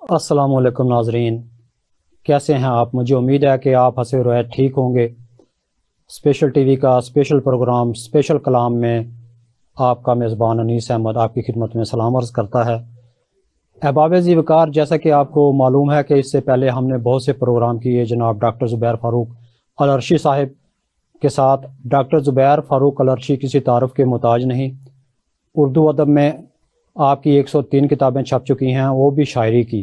السلام علیکم ناظرین، کیسے ہیں آپ؟ مجھے امید ہے کہ آپ ہنسے روئے ٹھیک ہوں گے۔ اسپیشل ٹی وی کا اسپیشل پروگرام اسپیشل کلام میں آپ کا میزبان انیس احمد آپ کی خدمت میں سلام عرض کرتا ہے۔ احباب ذی وقار، جیسا کہ آپ کو معلوم ہے کہ اس سے پہلے ہم نے بہت سے پروگرام کیے جناب ڈاکٹر زبیر فاروق العرشی صاحب کے ساتھ۔ ڈاکٹر زبیر فاروق العرشی کسی تعارف کے محتاج نہیں۔ اردو ادب میں آپ کی 103 کتابیں چھپ چکی ہیں، وہ بھی شاعری کی،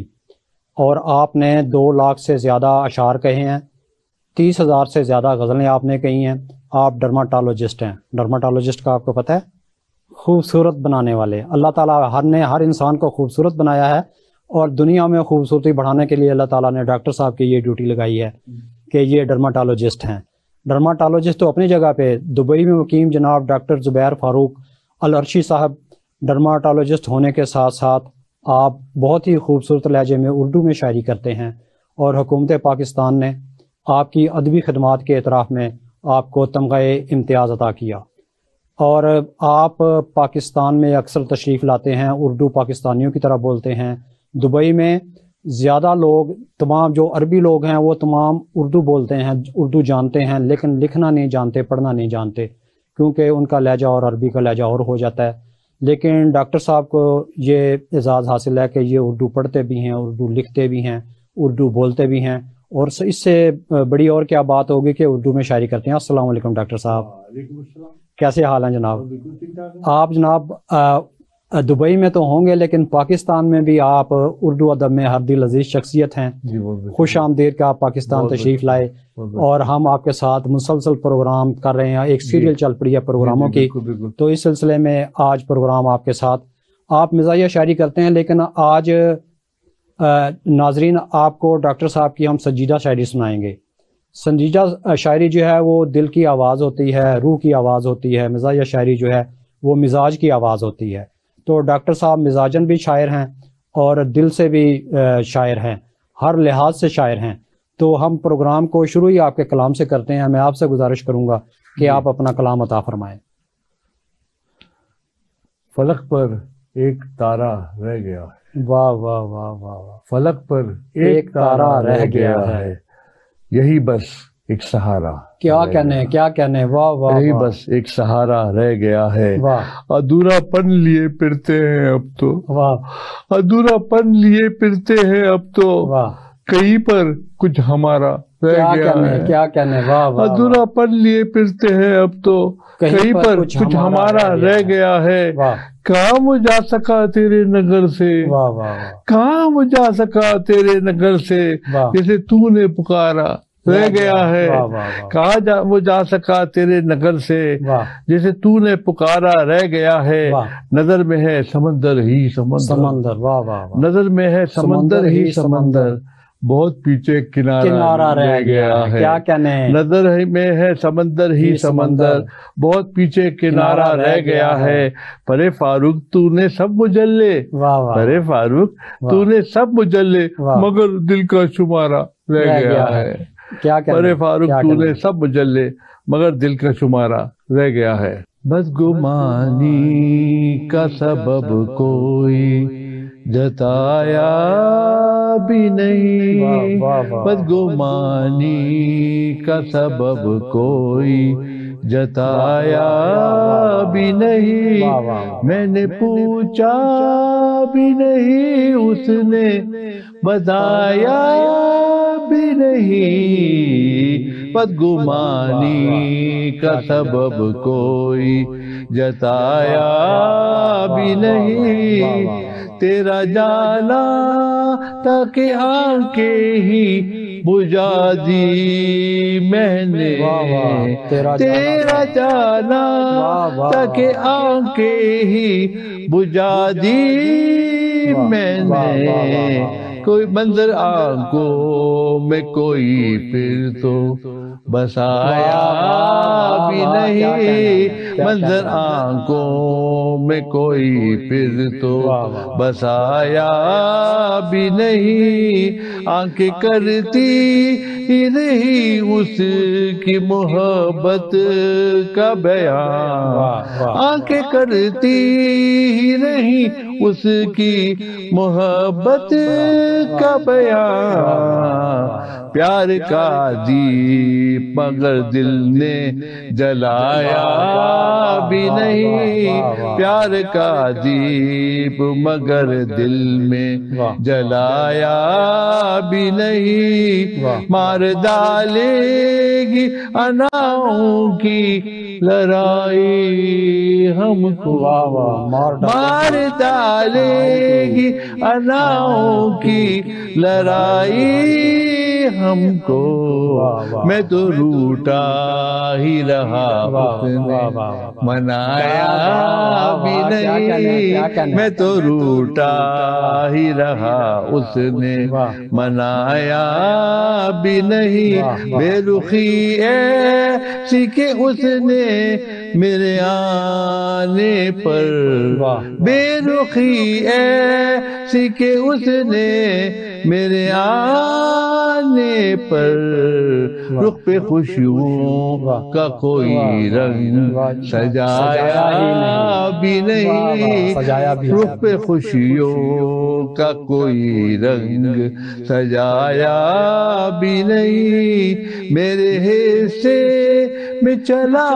اور آپ نے 2 لاکھ سے زیادہ اشعار کہے ہیں، 30,000 سے زیادہ غزلیں آپ نے کہی ہیں۔ آپ ڈرماٹالوجسٹ ہیں۔ ڈرماٹالوجسٹ کا آپ کو پتہ ہے؟ خوبصورت بنانے والے۔ اللہ تعالیٰ نے ہر انسان کو خوبصورت بنایا ہے، اور دنیا میں خوبصورتی بڑھانے کے لیے اللہ تعالیٰ نے ڈاکٹر صاحب کی یہ ڈیوٹی لگائی ہے کہ یہ ڈرماٹالوجسٹ ہیں۔ ڈرماٹالوجسٹ تو اپنی جگہ پہ دبئی میں مقیم جناب ڈاکٹر زبیر فاروق العرشی صاحب ڈرماٹالوجسٹ ہونے کے ساتھ ساتھ آپ بہت ہی خوبصورت لہجے میں اردو میں شاعری کرتے ہیں، اور حکومت پاکستان نے آپ کی ادبی خدمات کے اعتراف میں آپ کو تمغہ امتیاز عطا کیا، اور آپ پاکستان میں اکثر تشریف لاتے ہیں، اردو پاکستانیوں کی طرح بولتے ہیں۔ دبئی میں زیادہ لوگ، تمام جو عربی لوگ ہیں وہ تمام اردو بولتے ہیں، اردو جانتے ہیں، لیکن لکھنا نہیں جانتے، پڑھنا نہیں جانتے، کیونکہ ان کا لہجہ اور عربی کا لہجہ اور ہو جاتا ہے۔ لیکن ڈاکٹر صاحب کو یہ اعزاز حاصل ہے کہ یہ اردو پڑھتے بھی ہیں، اردو لکھتے بھی ہیں، اردو بولتے بھی ہیں، اور اس سے بڑی اور کیا بات ہوگی کہ اردو میں شاعری کرتے ہیں۔ السلام علیکم ڈاکٹر صاحب، وعلیکم السلام۔ کیسے حال ہیں جناب؟ بالکل ٹھیک ٹھاک ہے۔ آپ جناب دبئی میں تو ہوں گے، لیکن پاکستان میں بھی آپ اردو ادب میں ہر دل عزیز شخصیت ہیں۔ جی بہت خوش آمدید کہ آپ پاکستان بہت تشریف لائے، اور ہم آپ کے ساتھ مسلسل پروگرام کر رہے ہیں، ایک سیریل چل پڑی ہے پروگراموں کی، بالکل تو اس سلسلے میں آج پروگرام آپ کے ساتھ۔ آپ مزاحیہ شاعری کرتے ہیں، لیکن آج ناظرین آپ کو ڈاکٹر صاحب کی ہم سنجیدہ شاعری سنائیں گے۔ سنجیدہ شاعری جو ہے وہ دل کی آواز ہوتی ہے، روح کی آواز ہوتی ہے۔ مزاحیہ شاعری جو ہے وہ مزاج کی آواز ہوتی ہے۔ تو ڈاکٹر صاحب مزاجن بھی شاعر ہیں اور دل سے بھی شاعر ہیں، ہر لحاظ سے شاعر ہیں۔ تو ہم پروگرام کو شروع ہی آپ کے کلام سے کرتے ہیں۔ میں آپ سے گزارش کروں گا کہ آپ اپنا کلام عطا فرمائیں۔ فلک پر ایک تارا رہ گیا ہے، واہ واہ واہ واہ واہ۔ فلک پر ایک تارا رہ گیا ہے، یہی بس ایک سہارا، کیا کہنے، کیا کہنے، واہ واہ یہی واہ بس ایک سہارا رہ گیا ہے۔ واہ ادھورا پن لیے پھرتے ہیں اب تو، واہ ادھورا پن لیے پھرتے ہیں اب تو، واہ، کہیں پر کچھ ہمارا رہ کیا گیا کہنے، ہے۔ کیا کہنے، واہ واہ ادھورا پن لیے پھرتے ہیں اب تو، کہیں پر کچھ کچھ ہمارا رہ گیا ہے۔ واہ کہاں وہ جا سکا تیرے نگر سے، واہ واہ واہ کہاں وہ جا سکا تیرے نگر سے، واہ، جیسے تو نے پکارا رہ گیا ہے۔ واہ واہ واہ کہاں وہ جا سکا تیرے نگر سے، واہ، جیسے تو نے پکارا رہ گیا ہے۔ واہ، نظر میں ہے سمندر ہی سمندر، سمندر، واہ واہ واہ، نظر میں ہے سمندر ہی سمندر، بہت پیچھے کنارہ رہ گیا ہے، کیا کہنے، نظر میں ہے سمندر ہی سمندر، بہت پیچھے کنارہ رہ گیا ہے۔ پرے فاروق تو نے سب مجلے، واہ واہ، پرے فاروق تو نے سب مجلے، واہ، مگر دل کا شمارہ رہ گیا ہے۔ کیا کہنے، پرے فاروق کیا تو کہنے، نے سب مجلے، مگر دل کا شمارہ رہ گیا ہے۔ بدگمانی کا سبب کوئی جتایا بھی نہیں، بدگمانی کا سبب کوئی جتایا بھی نہیں، میں نے پوچھا بھی نہیں، اس نے بتایا بھی نہیں، بدگمانی کا سبب کوئی جتایا بھی نہیں، تیرا جانا تاکہ آنکھیں ہی بجھا دی میں نے، تیرا جانا تاکہ آنکھیں ہی بجھا دی میں نے، کوئی منظر آنکھوں میں کوئی پھر تو بسایا بھی نہیں، منظر آنکھوں میں کوئی پھر تو بسایا بھی نہیں، آنکھیں کرتی ہی رہی اس کی محبت کا بیان، آنکھیں کرتی ہی رہی اس کی محبت کا بیان، پیار کا دیپ مگر دل نے جلایا بھی نہیں، پیار کا دیپ مگر دل میں جلایا بھی نہیں، مار ڈالے گی اناؤں کی لڑائی ہم کو، مار ڈالے گی اناؤں کی لڑائی ہم کو، میں تو روٹا ہی رہا اس نے منایا بھی نہیں، میں تو روٹا ہی رہا اس نے منایا بھی نہیں، بے رخی ایسی کہ اس نے میرے آنے پر، بے رخی ایسی کہ اس نے میرے آنے پر، رخ پہ خوشیوں کا کوئی رنگ سجایا بھی نہیں، رخ پہ خوشیوں کا کوئی رنگ سجایا بھی نہیں، میرے حصے میں چلا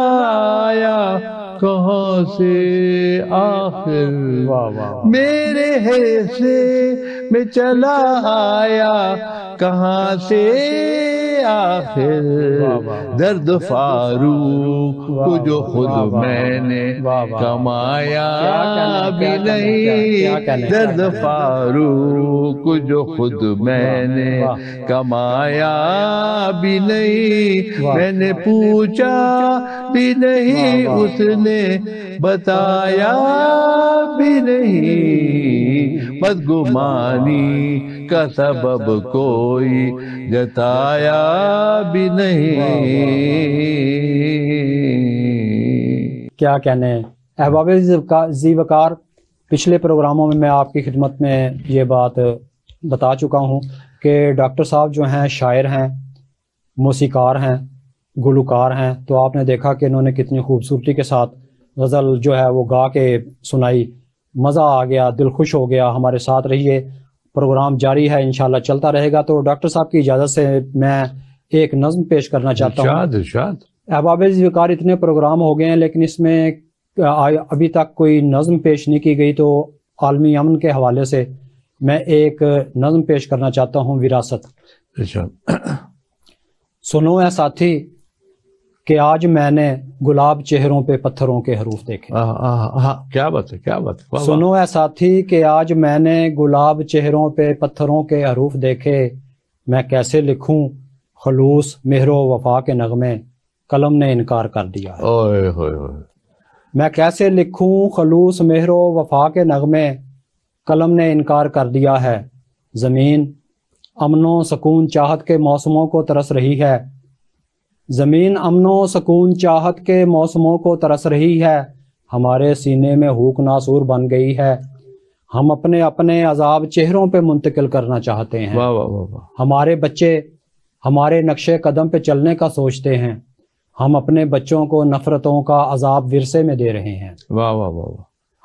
آیا کہاں سے آخر، میرے حصے میں چلا آیا کہاں سے آخر، درد فاروق کو جو خود میں نے کمایا بھی نہیں، درد فاروق کو جو خود میں نے کمایا بھی نہیں، میں نے پوچھا بھی نہیں اس نے بتایا بھی نہیں، بدگمانی کا سبب کوئی جتایا بھی نہیں۔ کیا کہنے احباب ذی وقار، پچھلے پروگراموں میں آپ کی خدمت میں یہ بات بتا چکا ہوں کہ ڈاکٹر صاحب جو ہیں شاعر ہیں، موسیقار ہیں، گلوکار ہیں، تو آپ نے دیکھا کہ انہوں نے کتنی خوبصورتی کے ساتھ غزل جو ہے وہ گا کے سنائی، مزہ آ گیا، دل خوش ہو گیا۔ ہمارے ساتھ رہیے، پروگرام جاری ہے، انشاءاللہ چلتا رہے گا۔ تو ڈاکٹر صاحب کی اجازت سے میں ایک نظم پیش کرنا چاہتا ہوں۔ احباب ذی وقار، اتنے پروگرام ہو گئے ہیں لیکن اس میں ابھی تک کوئی نظم پیش نہیں کی گئی، تو عالمی امن کے حوالے سے میں ایک نظم پیش کرنا چاہتا ہوں، وراثت۔ سنو اے ساتھی کہ آج میں نے گلاب چہروں پہ پتھروں کے حروف دیکھے۔ کیا بات ہے، کیا بات ہے۔ سنو اے ساتھی کہ آج میں نے گلاب چہروں پہ پتھروں کے حروف دیکھے، میں کیسے لکھوں خلوص مہر و وفا کے نغمے، قلم نے انکار کر دیا ہے۔ میں کیسے لکھوں خلوص مہر و وفا کے نغمے، قلم نے انکار کر دیا ہے۔ زمین امن و سکون چاہت کے موسموں کو ترس رہی ہے، زمین امن و سکون چاہت کے موسموں کو ترس رہی ہے، ہمارے سینے میں ہوک ناسور بن گئی ہے، ہم اپنے اپنے عذاب چہروں پہ منتقل کرنا چاہتے ہیں۔ ہمارے بچے ہمارے نقشے قدم پہ چلنے کا سوچتے ہیں، ہم اپنے بچوں کو نفرتوں کا عذاب ورثے میں دے رہے ہیں۔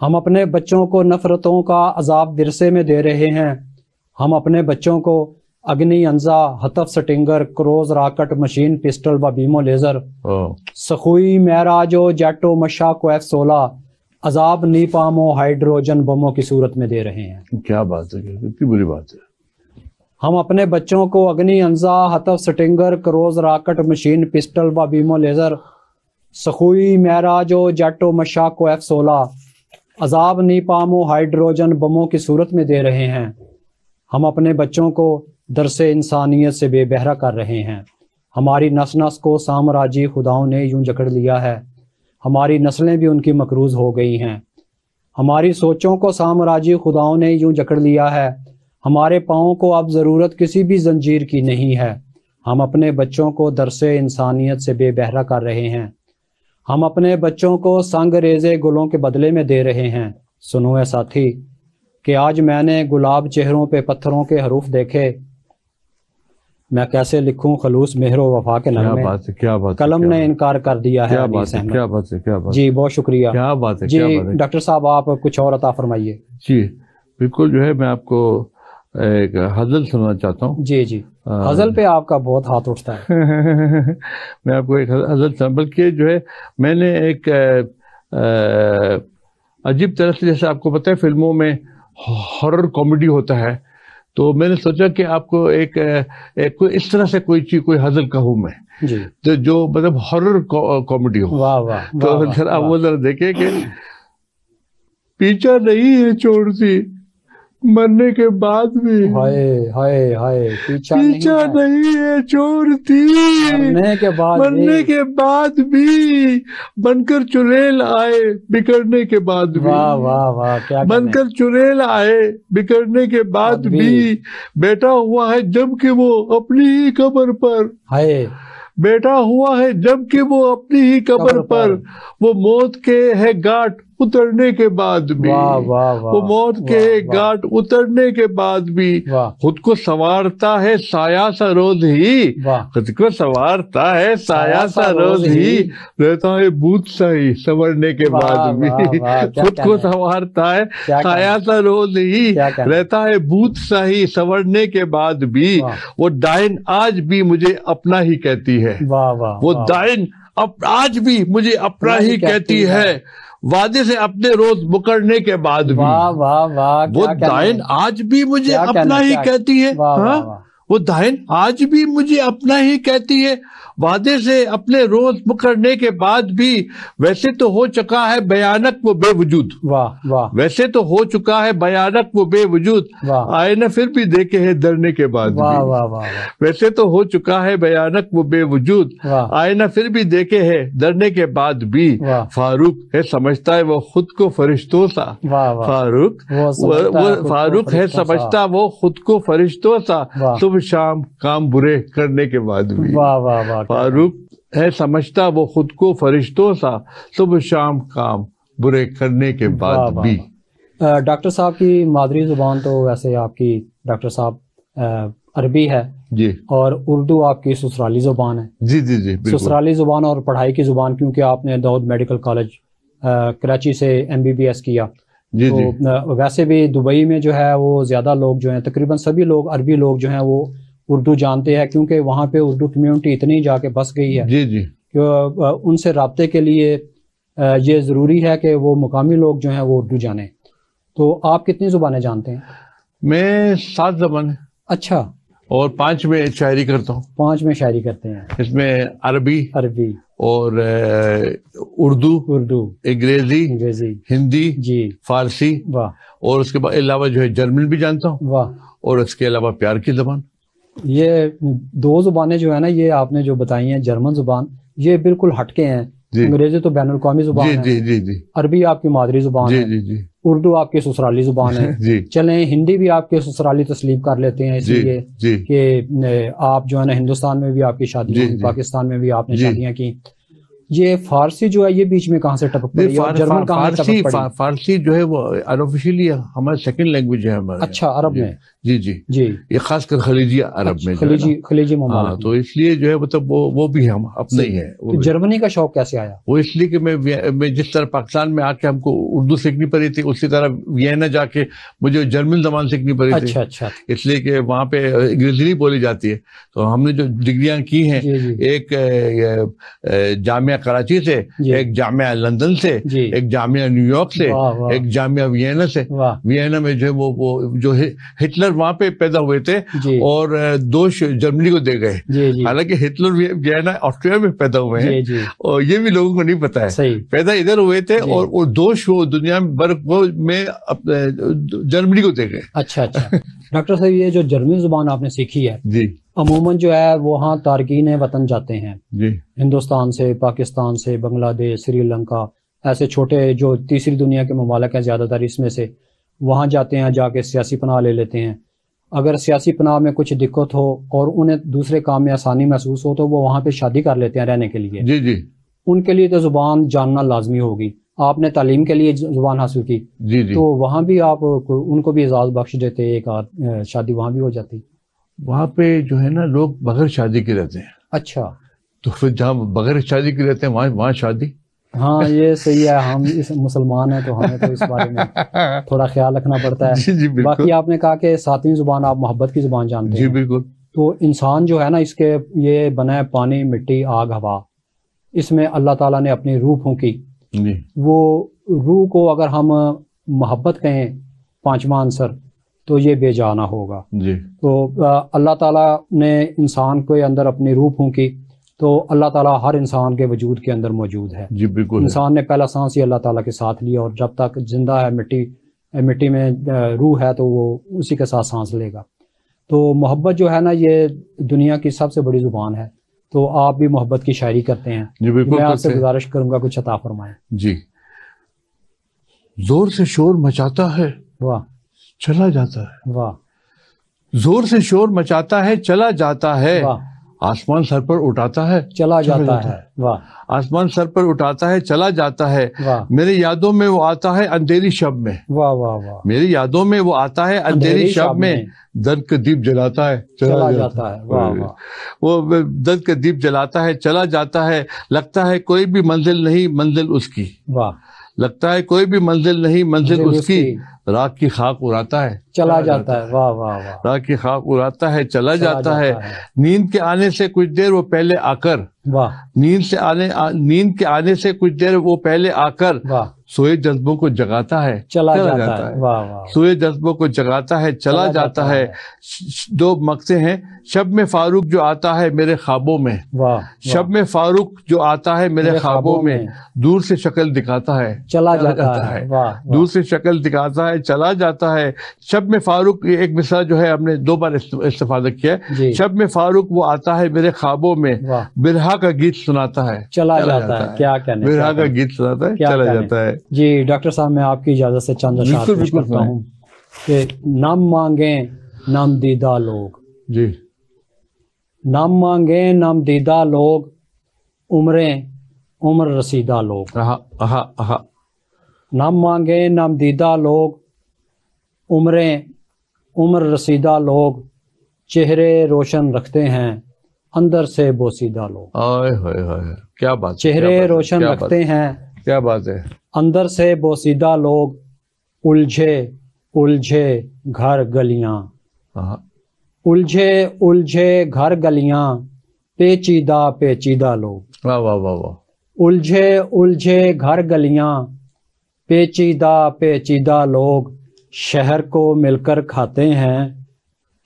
ہم اپنے بچوں کو نفرتوں کا عذاب ورثے میں دے رہے ہیں، ہم اپنے بچوں کو Agni Anza, Hatf Stinger, cruise rocket, machine pistol و بیمو لیزر، سخوئی معراج و جیٹ و مشا کو F-16 عذاب نیپام و ہائیڈروجن بموں کی صورت میں دے رہے ہیں۔ کیا بات ہے، کتنی بری بات ہے۔ ہم اپنے بچوں کو Agni Anza, Hatf Stinger, cruise rocket, machine pistol و بیمو لیزر، سخوئی معراج و جیٹ و مشا کو F-16 عذاب نیپام و ہائیڈروجن بموں کی صورت میں دے رہے ہیں۔ ہم اپنے بچوں کو درس انسانیت سے بے بہرا کر رہے ہیں، ہماری نس نس کو سامراجی خداؤں نے یوں جکڑ لیا ہے، ہماری نسلیں بھی ان کی مقروض ہو گئی ہیں، ہماری سوچوں کو سامراجی خداؤں نے یوں جکڑ لیا ہے، ہمارے پاؤں کو اب ضرورت کسی بھی زنجیر کی نہیں ہے، ہم اپنے بچوں کو درس انسانیت سے بے بہرا کر رہے ہیں، ہم اپنے بچوں کو سنگ ریزے گلوں کے بدلے میں دے رہے ہیں۔ سنو اے ساتھی کہ آج میں نے گلاب چہروں پہ پتھروں کے حروف دیکھے، میں کیسے لکھوں خلوص مہر و وفا کے نغمے، قلم نے انکار کر دیا ہے۔ جی بہت شکریہ۔ کیا بات ہے، جی ڈاکٹر صاحب آپ کچھ اور عطا فرمائیے۔ جی بالکل، جو ہے میں آپ کو ایک غزل سننا چاہتا ہوں. جی جی، غزل پہ آپ کا بہت ہاتھ اٹھتا ہے. میں آپ کو ایک غزل سنا، بلکہ جو ہے میں نے ایک عجیب طرح سے، جیسے آپ کو پتہ ہے فلموں میں ہارر کامیڈی ہوتا ہے، تو میں نے سوچا کہ آپ کو ایک اس طرح سے کوئی چیز، کوئی غزل کہوں میں جی، تو جو مطلب ہارر کامیڈی ہو. واہ واہ، تو ذرا آپ وہ ذرا دیکھیں کہ پیچھا نہیں ہے چھوڑتی مرنے کے بعد بھی، ہائے ہائے ہائے، پیچھا نہیں ہے چھوڑتی مرنے کے بعد بھی، بن کر چڑیل آئے بگڑنے کے بعد بھی، واہ واہ واہ، کیا بن کر چڑیل آئے بگڑنے کے بعد بھی، بیٹا ہوا ہے جب کہ وہ اپنی ہی قبر پر، ہائے بیٹا ہوا ہے جب کہ وہ اپنی ہی قبر پر، وہ موت کے ہے گھاٹ اترنے کے بعد بھی، وہ موت کے گھاٹ اترنے کے بعد بھی، خود کو سنوارتا ہے سایہ سا روز ہی، خود کو سنوارتا ہے سایہ سا روز ہی، رہتا ہے بھوت سا ہی سنورنے کے بعد بھی، خود کو سنوارتا ہے سایہ سا روز ہی، رہتا ہے بھوت سا ہی سنورنے کے بعد بھی، وہ ڈائن آج بھی مجھے اپنا ہی کہتی ہے، وہ ڈائن آج بھی مجھے اپنا ہی کہتی ہے، وعدے سے اپنے روز مکرنے کے بعد بھی، وہ دائن آج بھی مجھے اپنا ہی کہتی ہے، وہ دائن آج بھی مجھے اپنا ہی کہتی ہے، وعدے سے اپنے روز مکرنے کے بعد بھی، ویسے تو ہو چکا ہے بھیانک وہ بے وجود، ویسے تو ہو چکا ہے بھیانک وہ بے وجود، آئے نہ پھر بھی دیکھے ہے ڈرنے کے بعد بھی، ویسے تو ہو چکا ہے بھیانک وہ بے وجود، آئے نہ پھر بھی دیکھے ہے ڈرنے کے بعد بھی، فاروق ہے سمجھتا ہے وہ خود کو فرشتوں سا، فاروق ہے سمجھتا وہ خود کو فرشتوں سا، صبح شام کام برے کرنے کے بعد بھی، فاروق ہے سمجھتا وہ خود کو فرشتوں سا، صبح شام کام برے کرنے کے بعد بھی. ڈاکٹر صاحب کی مادری زبان تو ویسے آپ کی ڈاکٹر صاحب عربی ہے جی، اور اردو آپ کی سسرالی زبان ہے. جی جی جی، سسرالی زبان اور پڑھائی کی زبان، کیونکہ آپ نے داؤد میڈیکل کالج کراچی سے MBBS کیا. جی جی، ویسے بھی دبئی میں جو ہے وہ زیادہ لوگ جو ہیں، تقریباً سبھی لوگ عربی لوگ جو ہیں وہ اردو جانتے ہیں، کیونکہ وہاں پہ اردو کمیونٹی اتنی جا کے بس گئی ہے. جی جی، کہ ان سے رابطے کے لیے یہ ضروری ہے کہ وہ مقامی لوگ جو ہیں وہ اردو جانیں. تو آپ کتنی زبانیں جانتے ہیں؟ میں 7 زبانیں. اچھا. اور 5 میں شاعری کرتا ہوں. 5 میں شاعری کرتے ہیں. اس میں عربی اور اردو، انگریزی، ہندی، جی، فارسی، اور اس کے بعد علاوہ جو ہے جرمن بھی جانتا ہوں، اور اس کے علاوہ پیار کی زبان. یہ 2 زبانیں جو ہے نا، یہ آپ نے جو بتائی ہیں، جرمن زبان یہ بالکل ہٹ کے ہیں. انگریزی تو بین الاقوامی زبان ہے. جی جی جی. عربی آپ کی مادری زبان ہے. جی جی. اردو آپ کی سسرالی زبان ہے. جی. چلیں ہندی بھی آپ کے سسرالی تسلیم کر لیتے ہیں، اس لیے کہ آپ جو ہے نا ہندوستان میں بھی آپ کی شادی ہوئی، پاکستان میں بھی آپ نے شادیاں کی. یہ فارسی جو ہے یہ بیچ میں کہاں سے ٹپک پڑی؟ جرمن کہاں سے ٹپک پڑی؟ فارسی جو ہے وہ انآفیشیلی ہمارا سیکنڈ لینگویج ہے ہمارا. اچھا، عرب میں. جی جی جی، یہ خاص کر خلیجی عرب میں، خلیجی ممالک. تو اس لیے جو ہے مطلب وہ بھی ہم اپنے ہی ہے. جرمنی کا شوق کیسے آیا؟ وہ اس لیے کہ میں جس طرح پاکستان میں آ کے ہم کو اردو سیکھنی پڑی تھی، اسی طرح وینا جا کے مجھے جرمن زبان سیکھنی پڑی تھی. اچھا اچھا. اس لیے کہ وہاں پہ انگریزی نہیں بولی جاتی ہے. تو ہم نے جو ڈگریاں کی ہیں، ایک جامعہ کراچی سے، ایک جامعہ لندن سے، ایک جامعہ نیو یارک سے، ایک جامعہ وینا سے. وینا میں جو ہے وہ جو ہٹلر وہاں پہ پیدا ہوئے تھے اور 2 جرمنی کو دے گئے. حالانکہ ہٹلر وینا آسٹریا میں پیدا ہوئے ہیں، اور یہ بھی لوگوں کو نہیں پتا ہے. پیدا ادھر ہوئے تھے اور 2 دنیا میں جرمنی کو دے گئے. اچھا اچھا. ڈاکٹر صاحب یہ جو جرمن زبان آپ نے سیکھی ہے، جی، عموماً جو ہے وہاں تارکین وطن جاتے ہیں، جی، ہندوستان سے، پاکستان سے، بنگلہ دیش، سری لنکا، ایسے چھوٹے جو تیسری دنیا کے ممالک ہیں زیادہ تر اس میں سے، وہاں جاتے ہیں، جا کے سیاسی پناہ لے لیتے ہیں. اگر سیاسی پناہ میں کچھ دقت ہو اور انہیں دوسرے کام میں آسانی محسوس ہو تو وہ وہاں پہ شادی کر لیتے ہیں رہنے کے لیے. جی جی. ان کے لیے تو زبان جاننا لازمی ہوگی. آپ نے تعلیم کے لیے زبان حاصل کی. جی جی. تو وہاں بھی آپ ان کو بھی اعزاز بخش دیتے، ایک شادی وہاں بھی ہو جاتی. وہاں پہ جو ہے نا لوگ بغیر شادی کے رہتے ہیں. اچھا. تو پھر جہاں بغیر شادی کے رہتے ہیں وہاں شادی. ہاں یہ صحیح ہے، ہم اس مسلمان ہیں تو ہمیں تو اس بارے میں تھوڑا خیال رکھنا پڑتا ہے. جی بالکل. باقی آپ نے کہا کہ ساتویں زبان آپ محبت کی زبان جانتے ہیں. جی بالکل. تو انسان جو ہے نا اس کے یہ بنا ہے پانی مٹی آگ ہوا، اس میں اللہ تعالیٰ نے اپنی روح پھونکی. وہ روح کو اگر ہم محبت کہیں پانچواں عنصر تو یہ بے جانا ہوگا. تو اللہ تعالیٰ نے انسان کے اندر اپنی روح پھونکی تو اللہ تعالیٰ ہر انسان کے وجود کے اندر موجود ہے. جی بالکل. انسان نے پہلا سانس ہی اللہ تعالیٰ کے ساتھ لیا، اور جب تک زندہ ہے مٹی میں روح ہے تو وہ اسی کے ساتھ سانس لے گا. تو محبت جو ہے نا یہ دنیا کی سب سے بڑی زبان ہے. تو آپ بھی محبت کی شاعری کرتے ہیں. جی بالکل. میں آپ سے گزارش کروں گا کچھ عطا فرمائیں. جی. زور سے شور مچاتا ہے واہ چلا جاتا ہے. واہ. زور سے شور مچاتا ہے چلا جاتا ہے. واہ. آسمان سر پر اٹھاتا ہے چلا جاتا ہے. واہ. آسمان سر پر اٹھاتا ہے چلا جاتا ہے. واہ. میرے یادوں میں وہ آتا ہے اندھیری شب میں. واہ واہ واہ. میری یادوں میں وہ آتا ہے اندھیری شب میں. درد کا دیپ جلاتا ہے چلا جاتا ہے. واہ واہ. وہ درد کا دیپ جلاتا ہے چلا جاتا ہے. لگتا ہے کوئی بھی منزل نہیں منزل اس کی. واہ. لگتا ہے کوئی بھی منزل نہیں منزل اس کی. راگ کی خاک اڑاتا ہے چلا جاتا ہے. واہ واہ واہ. راگ کی خاک اڑاتا ہے چلا جاتا ہے. نیند کے آنے سے کچھ دیر وہ پہلے آ کر. واہ. نیند کے آنے سے کچھ دیر وہ پہلے آ کر. واہ. سوئے جذبوں کو جگاتا ہے چلا جاتا ہے. واہ واہ. سوئے جذبوں کو جگاتا ہے چلا جاتا ہے. دو مقصد ہیں. شب میں فاروق جو آتا ہے میرے خوابوں میں. واہ. شب میں فاروق جو آتا ہے میرے خوابوں میں. دور سے شکل دکھاتا ہے چلا جاتا ہے. واہ. دور سے شکل دکھاتا ہے چلا جاتا ہے. شب میں فاروق ایک مثال جو ہے ہم نے 2 بار استفادہ کیا ہے. شب میں فاروق وہ آتا ہے میرے خوابوں میں. برہا کا گیت سناتا ہے چلا جاتا ہے. کیا کہنے. برہا کا گیت سناتا ہے چلا جاتا ہے. جی ڈاکٹر صاحب میں آپ کی اجازت سے چند اشعار پیش کرتا ہوں کہ نام مانگیں نام دیدہ لوگ. جی. نام مانگیں نام دیدہ لوگ عمر رسیدہ لوگ. نام مانگیں نام دیدہ لوگ عمر رسیدہ لوگ. چہرے روشن رکھتے ہیں اندر سے بوسیدہ لوگ. کیا بات. چہرے روشن رکھتے ہیں کیا بات ہے. اندر سے بوسیدہ لوگ. الجھے گھر گلیاں. الجھے گھر گلیاں. پیچیدہ لوگ. واہ واہ واہ واہ. الجھے گھر گلیاں. پیچیدہ لوگ. شہر کو مل کر کھاتے ہیں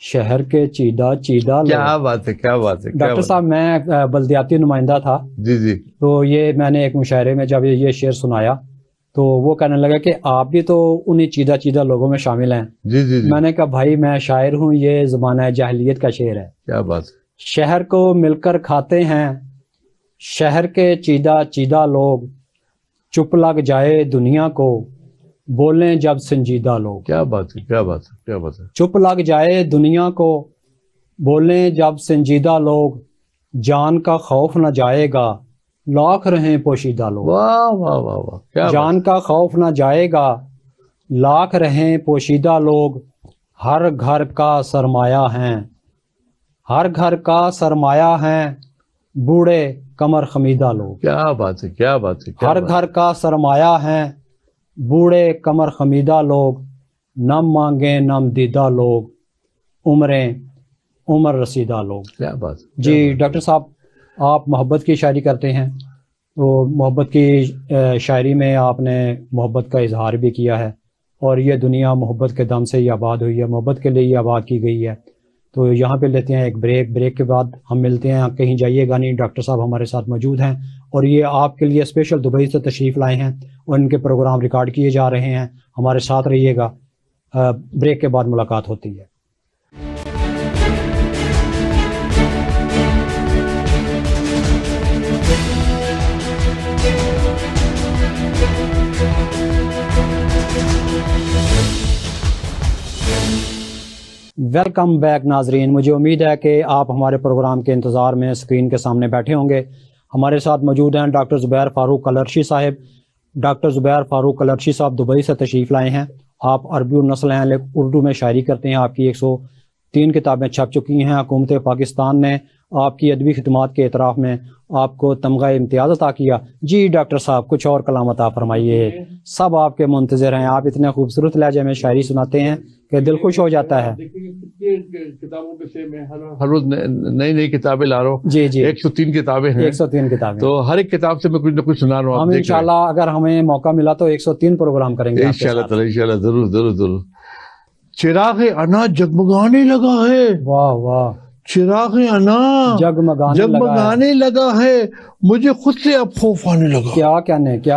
شہر کے چیدہ لوگ. کیا بات ہے کیا بات ہے. ڈاکٹر صاحب میں بلدیاتی نمائندہ تھا. جی جی. تو یہ میں نے ایک مشاعرے میں جب یہ شعر سنایا تو وہ کہنے لگا کہ آپ بھی تو انہی چیدہ لوگوں میں شامل ہیں. جی جی. میں نے کہا بھائی میں شاعر ہوں، یہ زمانہ جاہلیت کا شعر ہے. کیا بات. شہر کو مل کر کھاتے ہیں شہر کے چیدہ لوگ. چپ لگ جائے دنیا کو بولیں جب سنجیدہ لوگ. کیا بات ہے کیا بات ہے کیا بات ہے. چپ لگ جائے دنیا کو بولیں جب سنجیدہ لوگ. جان کا خوف نہ جائے گا لاکھ رہیں پوشیدہ لوگ. واہ واہ واہ واہ. جان کا خوف نہ جائے گا لاکھ رہیں پوشیدہ لوگ. ہر گھر کا سرمایہ ہیں ہر گھر کا سرمایہ ہیں بوڑھے کمر خمیدہ لوگ. کیا بات ہے کیا بات ہے. ہر گھر کا سرمایہ ہیں بوڑھے کمر خمیدہ لوگ. نم مانگیں نم دیدہ لوگ عمر رسیدہ لوگ. کیا بات. جی ڈاکٹر صاحب آپ محبت کی شاعری کرتے ہیں، تو محبت کی شاعری میں آپ نے محبت کا اظہار بھی کیا ہے، اور یہ دنیا محبت کے دم سے ہی آباد ہوئی ہے، محبت کے لیے ہی آباد کی گئی ہے. تو یہاں پہ لیتے ہیں ایک بریک کے بعد ہم ملتے ہیں. کہیں جائیے گا نہیں، ڈاکٹر صاحب ہمارے ساتھ موجود ہیں اور یہ آپ کے لیے اسپیشل دبئی سے تشریف لائے ہیں اور ان کے پروگرام ریکارڈ کیے جا رہے ہیں. ہمارے ساتھ رہیے گا، بریک کے بعد ملاقات ہوتی ہے. ویلکم بیک ناظرین، مجھے امید ہے کہ آپ ہمارے پروگرام کے انتظار میں اسکرین کے سامنے بیٹھے ہوں گے. ہمارے ساتھ موجود ہیں ڈاکٹر زبیر فاروق کلرشی صاحب. ڈاکٹر زبیر فاروق کلرشی صاحب دبئی سے تشریف لائے ہیں. آپ عربی النسل ہیں، اردو میں شاعری کرتے ہیں. آپ کی 103 کتابیں چھپ چکی ہیں. حکومت پاکستان نے آپ کی ادبی خدمات کے اعتراف میں آپ کو تمغہ امتیاز عطا کیا. جی ڈاکٹر صاحب کچھ اور کلام عطا فرمائیے، سب آپ کے منتظر ہیں. آپ اتنے خوبصورت لہجے میں شاعری سناتے ہیں کہ دل خوش ہو جاتا ہے. کتابوں میں سے میں ہر روز نئی نئی کتابیں لا رہا ہوں. جی جی 103 کتابیں ہیں. 103 کتابیں. تو ہر ایک کتاب سے میں کچھ نہ کچھ سنا رہا ہوں. ہم انشاءاللہ اگر ہمیں موقع ملا تو 103 پروگرام کریں گے انشاءاللہ ضرور ضرور ضرور. چراغ انا جگمگانے لگا ہے. واہ واہ. چراغ انا جگمگانے لگا ہے، مجھے خود سے اب خوف آنے لگا. کیا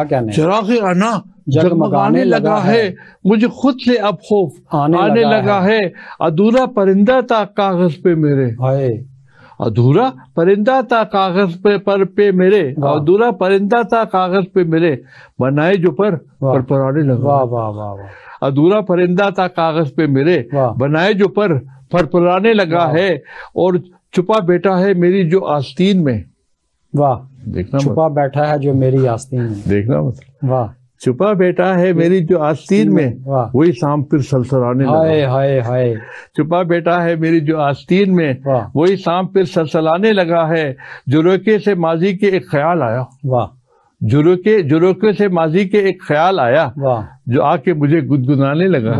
کہنے چراغ انا جگمگانے لگا ہے، مجھے خود سے اب خوف آنے لگا ہے. ادھورا پرندہ تھا کاغذ پہ میرے، ادھورا پرندہ تھا کاغذ پہ میرے، ادھورا پرندہ تھا کاغذ پہ میرے، بنائے جو پر پرانے لگا. ادھورا پرندہ تھا کاغذ پہ میرے، بنائے جو پر پرانے لگا ہے. اور چھپا بیٹا ہے میری جو آستین میں. واہ. دیکھنا چھپا بیٹھا ہے جو میری آستین میں. دیکھنا مطلب. واہ. چھپا بیٹا ہے میری جو آستین میں، وہی سام پھر سلسلانے لگا. ہائے ہائے. چھپا بیٹا ہے میری جو آستین میں، وہی سام پھر سلسلانے لگا ہے. جروکے سے ماضی کے ایک خیال آیا. واہ. جروکے سے ماضی کے ایک خیال آیا جو آ کے مجھے گدگدانے لگا.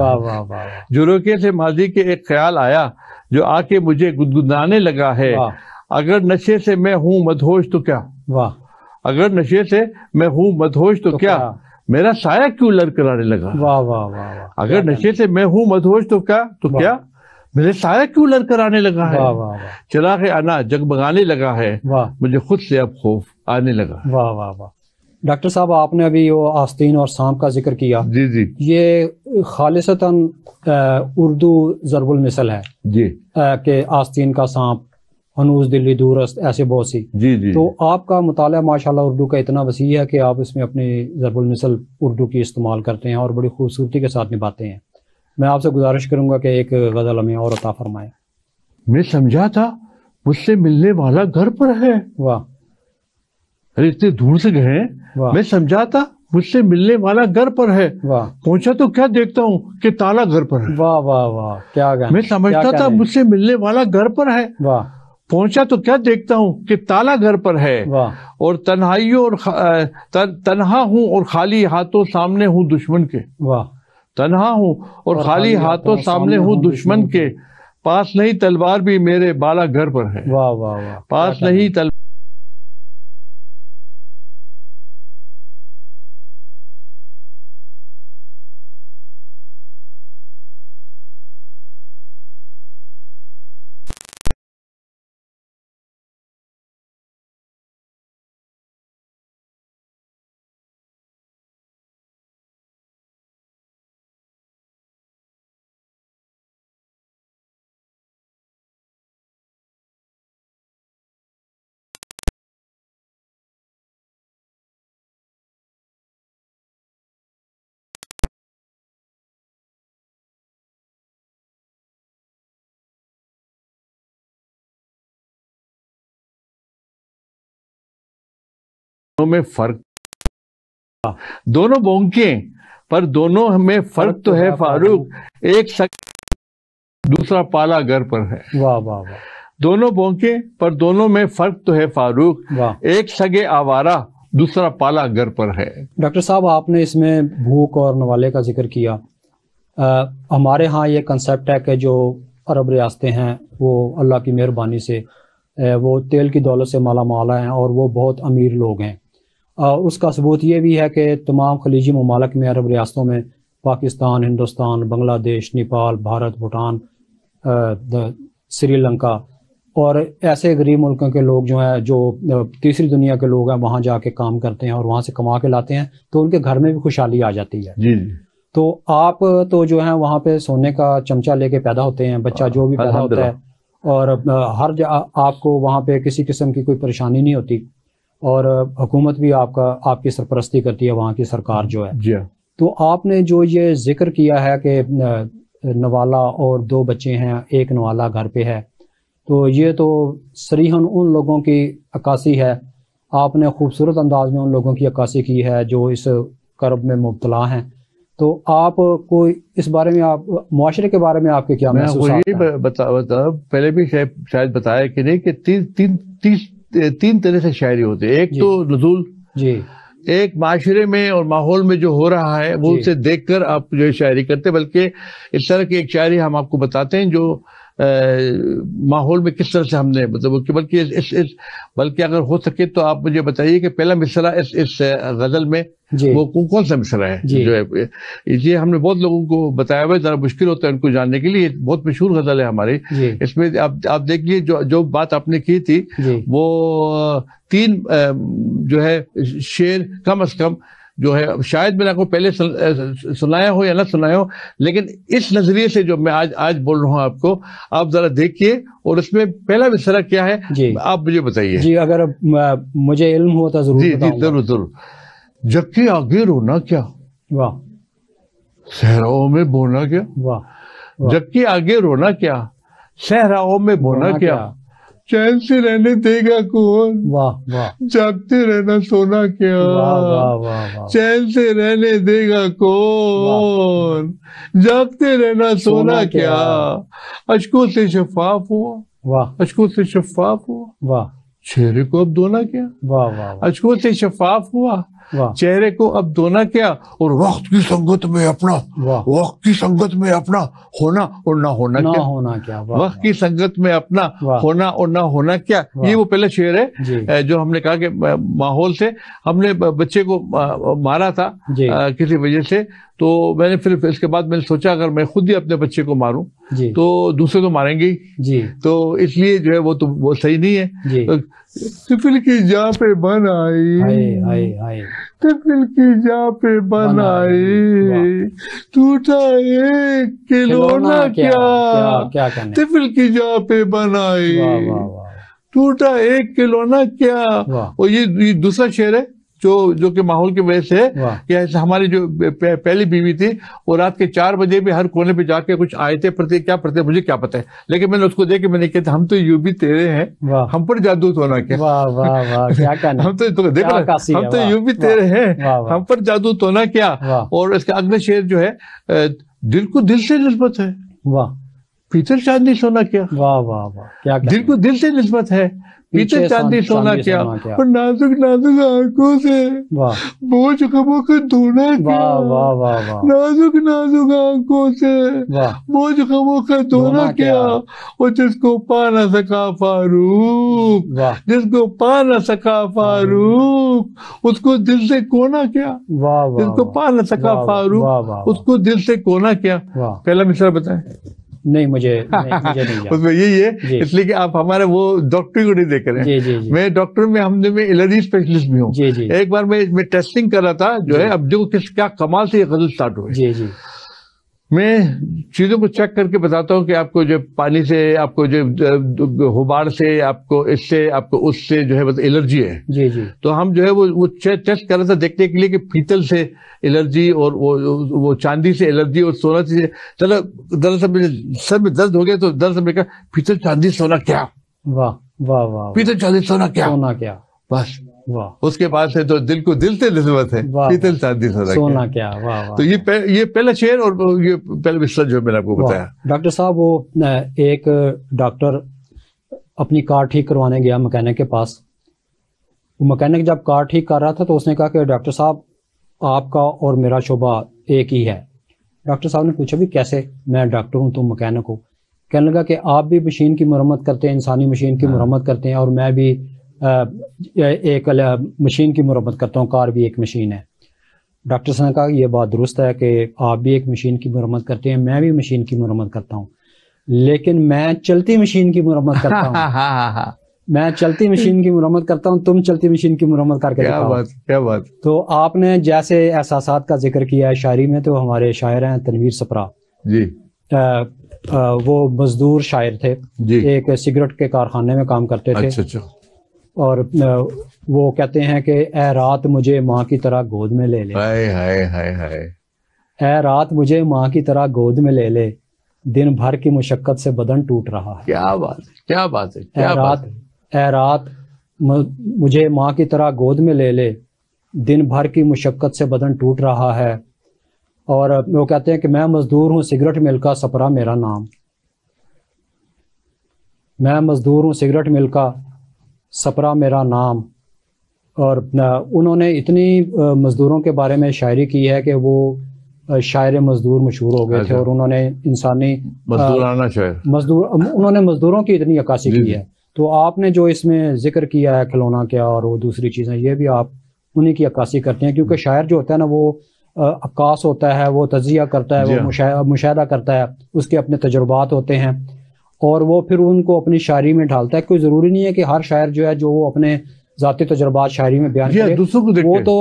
جروکے سے ماضی کے ایک خیال آیا جو آ کے مجھے گدگدانے لگا ہے. اگر نشے سے میں ہوں مدہوش تو کیا، اگر نشے سے میں ہوں مدہوش تو کیا، میرا سایہ کیوں لڑکھڑانے لگا. اگر نشے سے میں ہوں مدہوش تو کیا میرے سایہ کیوں لڑکھڑانے لگا ہے. چراغ انا جگمگانے لگا ہے، مجھے خود سے اب خوف آنے لگا. واہ واہ واہ. ڈاکٹر صاحب آپ نے ابھی وہ آستین اور سانپ کا ذکر کیا. جی جی. یہ خالصتاً اردو ضرب المثل ہے. جی. کہ آستین کا سانپ، ہنوز دلی دورست، ایسے بہت سی. جی جی. تو آپ کا مطالعہ ماشاءاللہ اردو کا اتنا وسیع ہے کہ آپ اس میں اپنی ضرب المثل اردو کی استعمال کرتے ہیں اور بڑی خوبصورتی کے ساتھ نبھاتے ہیں. میں آپ سے گزارش کروں گا کہ ایک غزل ہمیں اور عطا فرمائیں. میں سمجھا تھا مجھ سے ملنے والا گھر پر ہے. واہ. ارے اتنے دور سے گئے ہیں. میں سمجھا تھا مجھ سے ملنے والا گھر پر ہے. پہنچا تو کیا دیکھتا ہوں کہ تالا گھر پر ہے. واہ واہ واہ. کیا میں سمجھتا تھا مجھ سے ملنے والا گھر پر ہے. پہنچا تو کیا دیکھتا ہوں کہ تالا گھر پر ہے. اور تنہا ہوں اور خالی ہاتھوں سامنے ہوں دشمن کے. تنہا ہوں اور خالی ہاتھوں سامنے ہوں دشمن کے. پاس نہیں تلوار بھی میرے بالا گھر پر ہے. پاس نہیں تلوار میں فرق، دونوں بونکیں پر دونوں میں فرق تو ہے فاروق. ایک دوسرا پالا گھر پر ہے. واہ واہ واہ. دونوں بونکیں پر دونوں میں فرق تو ہے فاروق. ایک سگے آوارہ دوسرا پالا گھر پر ہے. ڈاکٹر صاحب آپ نے اس میں بھوک اور نوالے کا ذکر کیا. ہمارے ہاں یہ کنسیپٹ ہے کہ جو عرب ریاستیں ہیں وہ اللہ کی مہربانی سے وہ تیل کی دولت سے مالا مال ہیں اور وہ بہت امیر لوگ ہیں. اس کا ثبوت یہ بھی ہے کہ تمام خلیجی ممالک میں عرب ریاستوں میں پاکستان، ہندوستان، بنگلہ دیش، نیپال، بھارت، بھوٹان، سری لنکا اور ایسے غریب ملکوں کے لوگ جو ہیں جو تیسری دنیا کے لوگ ہیں وہاں جا کے کام کرتے ہیں اور وہاں سے کما کے لاتے ہیں تو ان کے گھر میں بھی خوشحالی آ جاتی ہے. جی جی. تو آپ تو جو ہیں وہاں پہ سونے کا چمچہ لے کے پیدا ہوتے ہیں، بچہ جو بھی پیدا ہوتا ہے اور ہر آپ کو وہاں پہ کسی قسم کی کوئی پریشانی نہیں ہوتی اور حکومت بھی آپ کی سرپرستی کرتی ہے، وہاں کی سرکار جو ہے. جی. تو آپ نے جو یہ ذکر کیا ہے کہ نوالا اور 2 بچے ہیں، ایک نوالا گھر پہ ہے، تو یہ تو صریحاً ان لوگوں کی عکاسی ہے. آپ نے خوبصورت انداز میں ان لوگوں کی عکاسی کی ہے جو اس کرب میں مبتلا ہیں. تو آپ کو اس بارے میں آپ معاشرے کے بارے میں آپ کے کیا محسوسات ہیں؟ میں بتا پہلے بھی شاید بتایا کہ نہیں کہ تین طرح سے شاعری ہوتی ہے. ایک تو نزول، جی، ایک معاشرے میں اور ماحول میں جو ہو رہا ہے وہ اسے دیکھ کر آپ جو شاعری کرتے، بلکہ اس طرح کی ایک شاعری ہم آپ کو بتاتے ہیں جو ماحول میں کس طرح سے ہم نے مطلب بلکہ اگر ہو سکے تو آپ مجھے بتائیے کہ پہلا مصرع اس غزل میں وہ کون سا مصرع ہے جو ہے. یہ ہم نے بہت لوگوں کو بتایا ہوا ہے، ذرا مشکل ہوتا ہے ان کو جاننے کے لیے. بہت مشہور غزل ہے ہماری. اس میں آپ دیکھ لیجیے جو بات آپ نے کی تھی وہ 3 جو ہے شعر کم از کم جو ہے شاید میں نے آپ کو پہلے سنایا ہو یا نہ سنایا ہو، لیکن اس نظریے سے جو میں آج بول رہا ہوں آپ کو، آپ ذرا دیکھیے اور اس میں پہلا مصرع کیا ہے آپ مجھے بتائیے. جی اگر مجھے علم ہوتا ضرور جی ضرور. جگ کے آگے رونا کیا، واہ، صحراؤں میں بونا کیا، واہ، جگ کے آگے رونا کیا، صحراؤں میں بونا کیا، چین سے رہنے دے گا کون، واہ واہ، جاگتے رہنا سونا کیا، واہ واہ، چین سے رہنے دے گا کون، جاگتے رہنا سونا کیا، اشکوں سے شفاف ہوا، واہ، اشکوں سے شفاف ہوا، واہ، چہرے کو اب دھونا کیا، واہ واہ، اشکوں سے شفاف ہوا، چہرے کو اب دھونا کیا، اور وقت کی سنگت میں اپنا، وقت کی سنگت میں اپنا ہونا اور نہ ہونا کیا، وقت کی سنگت میں اپنا ہونا اور نہ ہونا کیا. یہ وہ پہلا شعر ہے جو ہم نے کہا کہ ماحول سے ہم نے بچے کو مارا تھا کسی وجہ سے، تو میں نے پھر اس کے بعد میں نے سوچا اگر میں خود ہی اپنے بچے کو ماروں تو دوسرے تو ماریں گے ہی، تو اس لیے جو ہے وہ صحیح نہیں ہے. طفل کی جا پہ بن آئی، طفل کی جا پہ بن آئی، ٹوٹا ایک کھلونا کیا، طفل کی جا پہ بن آئی، ٹوٹا ایک کھلونا کیا. اور یہ دوسرا شعر ہے جو کہ ماحول کی وجہ سے ہے کہ ہماری جو پہلی بیوی تھی وہ رات کے 4 بجے بھی ہر کونے پہ جا کے کچھ آیتیں پڑھتی، کیا پڑھتے مجھے کیا پتہ ہے، لیکن میں نے اس کو دیکھ کے میں نے کہا ہم تو یوں بھی تیرے ہیں، ہم پر جادو تو نہ کیا، ہم تو یوں بھی تیرے ہیں، ہم پر جادو تو نہ کیا. اور اس کا اگلا شعر جو ہے دل کو دل سے نسبت ہے، پیتل چاندی سونا کیا، دل کو دل سے نسبت ہے، پیتل چاندی سونا کیا، اور نازک نازک آنکھوں سے بوجھ غموں کا دھونا کیا، نازک نازک آنکھوں سے بوجھ غموں کا دھونا کیا. اور جس کو پا نہ سکا فاروق، جس کو پا نہ سکا فاروق، اس کو دل سے کونا کیا، جس کو پا نہ سکا فاروق، اس کو دل سے کونا کیا. پہلا مصرع بتائیں. نہیں مجھے نہیں اس میں یہی ہے، اس لیے کہ آپ ہمارے وہ ڈاکٹری کو نہیں دیکھ رہے ہیں. میں ڈاکٹر میں میں الرجی اسپیشلسٹ بھی ہوں. ایک بار میں ٹیسٹنگ کر رہا تھا جو ہے، اب جو کیا کمال سے یہ غزل سٹارٹ ہوئے. میں چیزوں کو چیک کر کے بتاتا ہوں کہ آپ کو جو پانی سے، آپ کو جو غبار سے، آپ کو اس سے، آپ کو اس سے جو ہے الرجی ہے. تو ہم جو ہے وہ ٹیسٹ کر رہا تھا دیکھنے کے لیے کہ پیتل سے الرجی اور وہ چاندی سے الرجی اور سونا سے. چلو دراصل سر میں درد ہو گیا تو دراصل میں کہا پیتل چاندی سونا کیا، پیتل چاندی سونا کیا، بس اس کے بعد سے تو دل کو دل سے نسبت ہے، پیتل چاندی سونا کیا. تو یہ پہلا شعر اور یہ پہلا مصرع جو میں نے آپ کو بتایا. ڈاکٹر صاحب وہ ایک ڈاکٹر اپنی کار ٹھیک کروانے گیا مکینک کے پاس. وہ مکینک جب کار ٹھیک کر رہا تھا تو اس نے کہا کہ ڈاکٹر صاحب آپ کا اور میرا شعبہ ایک ہی ہے. ڈاکٹر صاحب نے پوچھا بھی کیسے؟ میں ڈاکٹر ہوں تم مکینک ہو. کہنے لگا کہ آپ بھی مشین کی مرمت کرتے ہیں، انسانی مشین کی مرمت کرتے ہیں، اور میں بھی ایک مشین کی مرمت کرتا ہوں، کار بھی ایک مشین ہے. ڈاکٹر صاحب نے کہا یہ بات درست ہے کہ آپ بھی ایک مشین کی مرمت کرتے ہیں، میں بھی مشین کی مرمت کرتا ہوں، لیکن میں چلتی مشین کی مرمت کرتا ہوں. میں چلتی مشین کی مرمت کرتا ہوں، تم چلتی مشین کی مرمت کر کے دکھاؤ. کیا بات. تو آپ نے جیسے احساسات کا ذکر کیا ہے شاعری میں، تو ہمارے شاعر ہیں تنویر سپرا جی، وہ مزدور شاعر تھے، ایک سگریٹ کے کارخانے میں کام کرتے تھے. اچھا. اور وہ کہتے ہیں کہ اے رات مجھے ماں کی طرح گود میں لے لے، اے رات مجھے ماں کی طرح گود میں لے لے، دن بھر کی مشقت سے بدن ٹوٹ رہا ہے. کیا بات ہے، کیا بات ہے. اے رات مجھے ماں کی طرح گود میں لے لے، دن بھر کی مشقت سے بدن ٹوٹ رہا ہے. اور وہ کہتے ہیں کہ میں مزدور ہوں سگریٹ مل کا سپرا میرا نام، میں مزدور ہوں سگریٹ مل کا سپرا میرا نام. اور انہوں نے اتنی مزدوروں کے بارے میں شاعری کی ہے کہ وہ شاعر مزدور مشہور ہو گئے تھے، اور انہوں نے انسانی مزدورانہ شاعر انہوں نے مزدوروں کی اتنی عکاسی کی ہے. تو آپ نے جو اس میں ذکر کیا ہے کھلونا کیا اور وہ دوسری چیزیں، یہ بھی آپ انہی کی عکاسی کرتے ہیں، کیونکہ شاعر جو ہوتا ہے نا وہ عکاس ہوتا ہے، وہ تجزیہ کرتا ہے، وہ مشاہدہ کرتا ہے، اس کے اپنے تجربات ہوتے ہیں اور وہ پھر ان کو اپنی شاعری میں ڈھالتا ہے. کوئی ضروری نہیں ہے کہ ہر شاعر جو ہے جو وہ اپنے ذاتی تجربات شاعری میں بیان کرے، وہ تو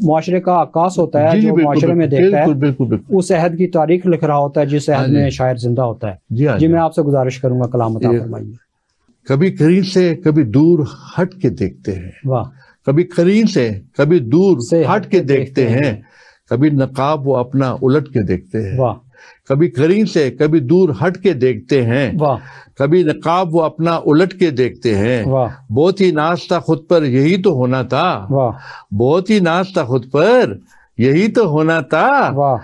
معاشرے کا عکاس ہوتا ہے جو معاشرے میں دیکھتا ہے، اس عہد کی تاریخ لکھ رہا ہوتا ہے جس عہد میں شاعر زندہ ہوتا ہے. جی میں آپ سے گزارش کروں گا کلام عطا فرمائیے. کبھی قریب سے کبھی دور ہٹ کے دیکھتے ہیں، واہ. کبھی قریب سے کبھی دور ہٹ کے دیکھتے ہیں، کبھی نقاب وہ اپنا الٹ کے دیکھتے ہیں. واہ. کبھی قریب سے کبھی دور ہٹ کے دیکھتے ہیں، واہ. کبھی نقاب وہ اپنا الٹ کے دیکھتے ہیں. واہ. بہت ہی ناز تھا خود پر یہی تو ہونا تھا، واہ. بہت ہی ناز تھا خود پر یہی تو ہونا تھا. واہ.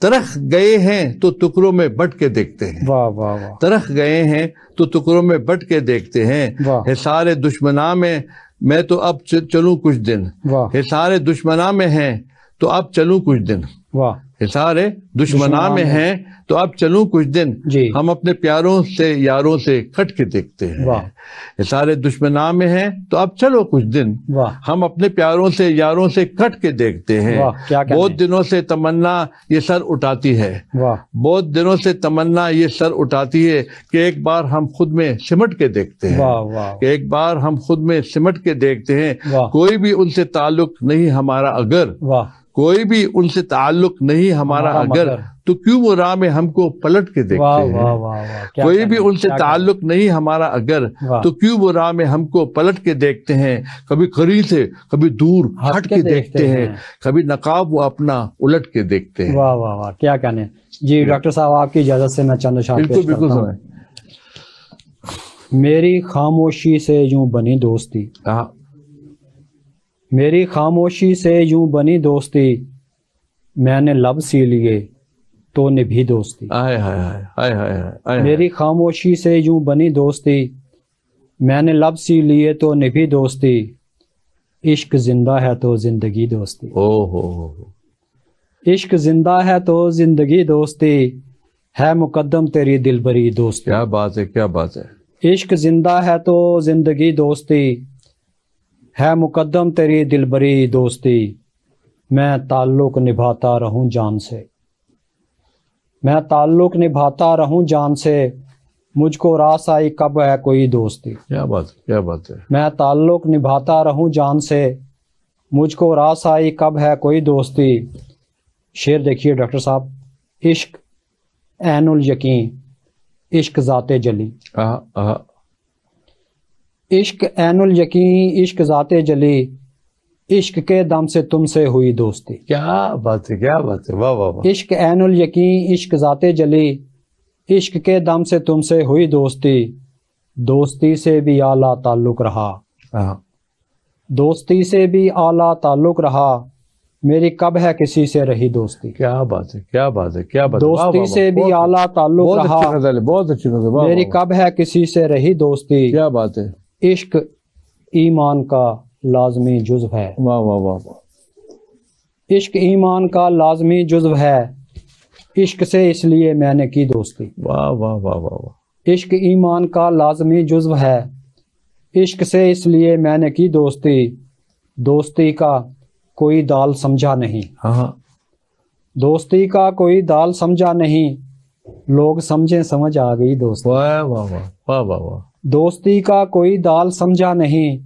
ترخ گئے ہیں تو ٹکڑوں میں بٹ کے دیکھتے ہیں. واہ واہ واہ. ترخ گئے ہیں تو ٹکڑوں میں بٹ کے دیکھتے ہیں. واہ. حصار دشمناں میں تو اب چلوں کچھ دن. واہ. حصار دشمناں میں ہیں تو اب چلوں کچھ دن. واہ. حصار دشمناں میں ہیں تو اب چلوں کچھ دن. جی. ہم اپنے پیاروں سے یاروں سے کٹ کے دیکھتے ہیں. واہ. حصار دشمناں میں ہیں تو اب چلو کچھ دن. واہ. ہم اپنے پیاروں سے یاروں سے کٹ کے دیکھتے ہیں. واہ. کیا کہنے. بہت دنوں سے تمنا یہ سر اٹھاتی ہے. واہ. بہت دنوں سے تمنا یہ سر اٹھاتی ہے کہ ایک بار ہم خود میں سمٹ کے دیکھتے ہیں. واہ واہ. کہ ایک بار ہم خود میں سمٹ کے دیکھتے ہیں. واہ. کوئی بھی ان سے تعلق نہیں ہمارا اگر. واہ. کوئی بھی ان سے تعلق نہیں ہمارا اگر تو کیوں وہ راہ میں ہم کو پلٹ کے دیکھتے ہیں. کوئی بھی ان سے تعلق نہیں ہمارا اگر تو کیوں وہ راہ میں ہم کو پلٹ کے دیکھتے ہیں. کبھی قریب سے کبھی دور ہٹ کے دیکھتے ہیں، کبھی نقاب وہ اپنا الٹ کے دیکھتے ہیں. واہ واہ واہ. کیا کہنے. جی ڈاکٹر صاحب آپ کی اجازت سے میں چند اشعار پیش کرتا ہوں. میری خاموشی سے یوں بنی دوستی، میری خاموشی سے یوں بنی دوستی، میں نے لب سی لیے تو نبھی دوستی. میری خاموشی سے یوں بنی دوستی، میں نے لب سی لیے تو نبھی دوستی، عشق زندہ ہے تو زندگی دوستی. عشق زندہ ہے تو زندگی دوستی، ہے مقدم تیری دل بری دوستی. کیا بات ہے، کیا بات ہے. عشق زندہ ہے تو زندگی دوستی، ہے مقدم تیری دل بری دوستی، میں تعلق نبھاتا رہوں جان سے، میں تعلق نبھاتا رہوں جان سے، مجھ کو راس آئی کب ہے کوئی دوستی. کیا بات ہے، کیا بات ہے. میں تعلق نبھاتا رہوں جان سے، مجھ کو راس آئی کب ہے کوئی دوستی. شعر دیکھیے ڈاکٹر صاحب. عشق عین الیقین، عشق ذات جلی. عشق عین الیقین، عشق ذات جلی، عشق کے دم سے تم سے ہوئی دوستی. کیا بات ہے، کیا بات ہے. واہ واہ واہ. عشق عین الیقین، عشق ذات جلی، عشق کے دم سے تم سے ہوئی دوستی، دوستی سے بھی اعلیٰ تعلق رہا، دوستی سے بھی اعلیٰ تعلق رہا، میری کب ہے کسی سے رہی دوستی. کیا بات ہے، کیا بات ہے، کیا بات ہے. دوستی سے بھی اعلیٰ تعلق رہا، بہت اچھی نظر. میری کب ہے کسی سے رہی دوستی. کیا بات ہے. عشق ایمان کا لازمی جزو ہے. واہ واہ واہ واہ. عشق ایمان کا لازمی جزو ہے، عشق سے اس لیے میں نے کی دوستی. واہ واہ واہ واہ. عشق ایمان کا لازمی جزو ہے، عشق سے اس لیے میں نے کی دوستی، دوستی کا کوئی دال سمجھا نہیں. دوستی کا کوئی دال سمجھا نہیں، لوگ سمجھیں سمجھ آ گئی دوستی. واہ واہ واہ واہ واہ. دوستی کا کوئی دال سمجھا نہیں،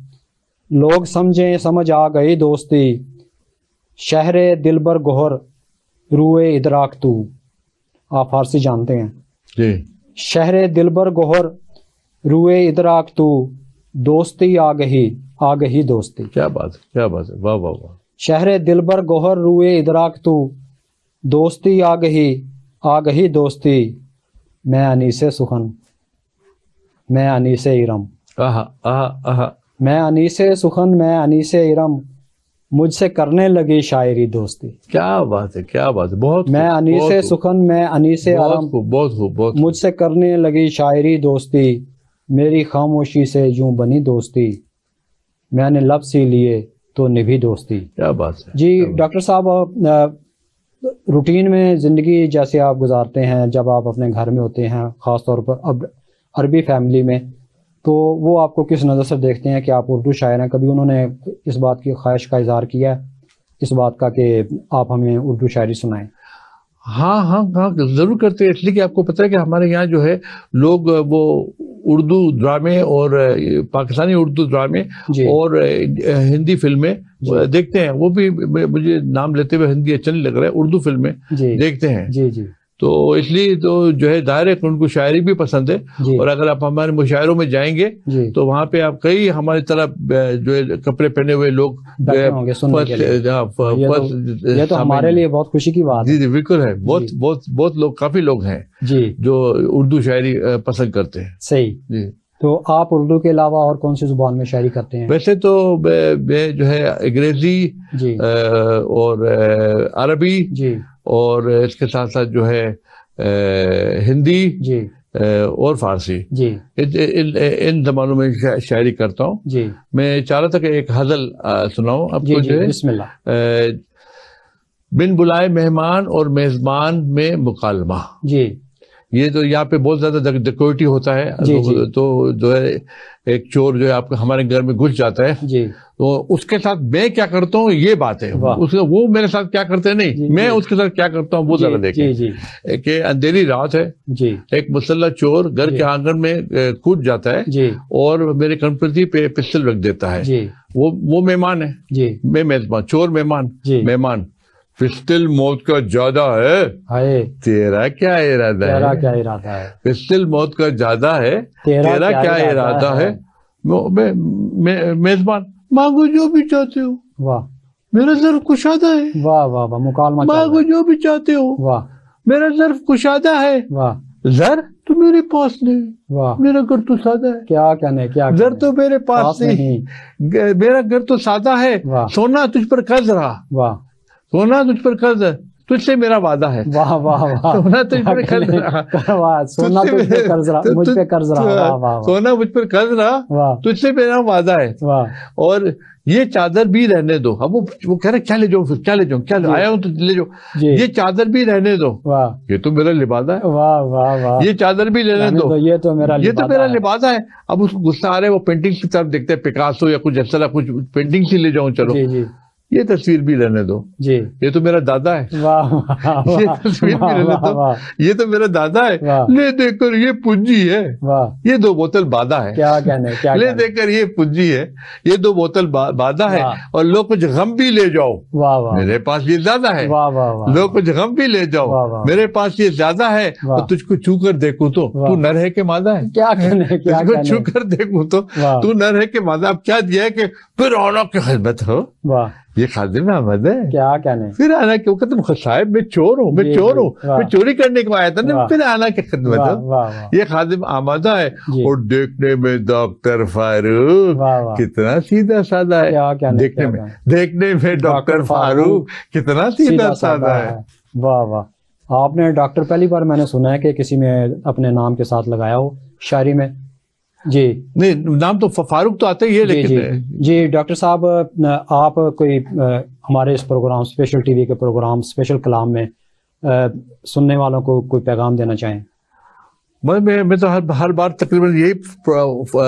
لوگ سمجھیں سمجھ آ گئی دوستی، شہر دلبر گوہر روئے ادراک تو. آپ فارسی جانتے ہیں جی. شہر دلبر گوہر روئے ادراک تو، دوستی آ گئی دوستی. کیا بات ہے، کیا بات ہے. واہ واہ واہ. شہر دلبر گوہر روئے ادراک تو، دوستی آ گئی دوستی، میں انیس سخن، میں انیس ارم، میں انیس سخن، میں انیس ارم، مجھ سے کرنے لگی شاعری دوستی. کیا بات ہے، کیا بات ہے، بہت میں انیس سخن میں انیس آرام، بہت خوب، بہت مجھ سے کرنے لگی شاعری دوستی، میری خاموشی سے یوں بنی دوستی، میں نے لب سی لیے تو نبھی دوستی. کیا بات ہے جی ڈاکٹر صاحب، روٹین میں زندگی جیسے آپ گزارتے ہیں جب آپ اپنے گھر میں ہوتے ہیں، خاص طور پر اب عربی فیملی میں، تو وہ آپ کو کس نظر سے دیکھتے ہیں کہ آپ اردو شاعر ہیں؟ کبھی انہوں نے اس بات کی خواہش کا اظہار کیا ہے اس بات کا کہ آپ ہمیں اردو شاعری سنائیں؟ ہاں ضرور کرتے ہیں، اس لیے کہ آپ کو پتہ ہے کہ ہمارے یہاں جو ہے لوگ وہ اردو ڈرامے اور پاکستانی اردو ڈرامے اور ہندی فلمیں دیکھتے ہیں. وہ بھی مجھے نام لیتے ہوئے ہندی اچھا نہیں لگ رہا ہے، اردو فلمیں دیکھتے ہیں. تو اس لیے تو جو ہے ظاہر ہے کہ ان کو شاعری بھی پسند ہے. اور اگر آپ ہمارے مشاعروں میں جائیں گے تو وہاں پہ آپ کئی ہماری طرح جو ہے کپڑے پہنے ہوئے لوگ یہ تو ہمارے لیے بہت خوشی کی بات ہے. جی بالکل ہے، بہت لوگ، کافی لوگ ہیں جو اردو شاعری پسند کرتے ہیں. صحیح جی. تو آپ اردو کے علاوہ اور کون سی زبان میں شاعری کرتے ہیں؟ ویسے تو میں جو ہے انگریزی اور عربی اور اس کے ساتھ ساتھ جو ہے ہندی اور فارسی ان زبانوں میں شاعری کرتا ہوں. میں چاہ رہا تھا کہ ایک غزل سناؤں آپ کو، جو ہے بسم اللہ. بن بلائے مہمان اور میزبان میں مکالمہ. یہ تو یہاں پہ بہت زیادہ ڈکیتی ہوتا ہے. تو جو ہے ایک چور جو ہے آپ ہمارے گھر میں گھس جاتا ہے، تو اس کے ساتھ میں کیا کرتا ہوں یہ بات ہے. وہ میرے ساتھ کیا کرتے ہیں نہیں، میں اس کے ساتھ کیا کرتا ہوں وہ ذرا دیکھیں. کہ اندھیری رات ہے، ایک مسلح چور گھر کے آنگن میں کود جاتا ہے اور میرے کنپتی پہ پسٹل رکھ دیتا ہے. وہ مہمان ہے، میں میزبان، چور مہمان. پسٹل موت کا زیادہ ہے، تیرا کیا ارادہ ہے؟ پسٹل موت کا زیادہ ہے، تیرا کیا ارادہ ہے؟ میزبان، مانگو جو بھی چاہتے ہو. واہ. میرا ظرف کشادہ ہے. واہ واہ واہ. مکالمہ. مانگو جو بھی چاہتے ہو. واہ. میرا ظرف کشادہ ہے. واہ. زر تو میرے پاس نہیں. واہ. میرا گھر تو سادہ ہے. کیا کہنے، کیا زر تو میرے پاس نہیں، میرا گھر تو سادہ ہے. سونا تجھ پر قرض رہا. واہ. سونا تجھ پر قرض ہے، تجھ سے میرا وعدہ ہے. واہ واہ واہ. سونا تجھ پر قرض رہا، سونا تجھ پر قرض رہا، مجھ پہ قرض رہا. سونا مجھ پر قرض رہا، تجھ سے میرا وعدہ ہے. اور یہ چادر بھی رہنے دو. اب وہ کہہ رہے کیا لے جاؤ، کیا لے جاؤں، کیا آیا ہوں تو لے جاؤ. یہ چادر بھی رہنے دو، یہ تو میرا لبادہ ہے. واہ واہ واہ. یہ چادر بھی لینے دو، یہ تو میرا لبادہ ہے. اب اس کو غصہ آ رہا ہے، وہ پینٹنگ کی طرف دیکھتے ہیں، پکاسو یا کچھ ایسا کچھ پینٹنگ سے لے جاؤں. چلو یہ تصویر بھی رہنے دو، یہ تو میرا دادا ہے. یہ تصویر بھی رہنے دو، یہ تو میرا دادا ہے. لے دے کر یہ پونجی ہے، یہ 2 بوتل بادہ ہے. کیا کہنے، لے دے کر یہ پونجی ہے، یہ 2 بوتل بادہ ہے. اور لو کچھ غم بھی لے جاؤ، میرے پاس یہ زیادہ ہے. لو کچھ غم بھی لے جاؤ، میرے پاس یہ زیادہ ہے. اور تجھ کو چھو کر دیکھوں تو نہ رہے کہ مادہ ہے. کیا کہنے، تجھ کو چھو کر دیکھوں تو نہ رہے کہ مادہ. اب کیا دیا ہے کہ پھر آنا کی خدمت ہو. یہ خادم احمد ہے. کیا کہنے، پھر آنا کیوں کہ تم صاحب میں چور ہوں، میں چوری کرنے کو آیا تھا نا، پھر آنا کی خدمت ہو. یہ خادم احمد ہے. اور دیکھنے میں ڈاکٹر فاروق کتنا سیدھا سادہ ہے. دیکھنے میں ڈاکٹر فاروق کتنا سیدھا سادہ ہے. واہ واہ. آپ نے ڈاکٹر پہلی بار میں نے سنا ہے کہ کسی میں اپنے نام کے ساتھ لگایا ہو شاعری میں. جی نہیں، نام تو فاروق تو آتا ہی ہے. لیکن جی ڈاکٹر صاحب، آپ کوئی ہمارے اس پروگرام اسپیشل ٹی وی کے پروگرام اسپیشل کلام میں سننے والوں کو کوئی پیغام دینا چاہیں؟ میں تو ہر بار تقریباً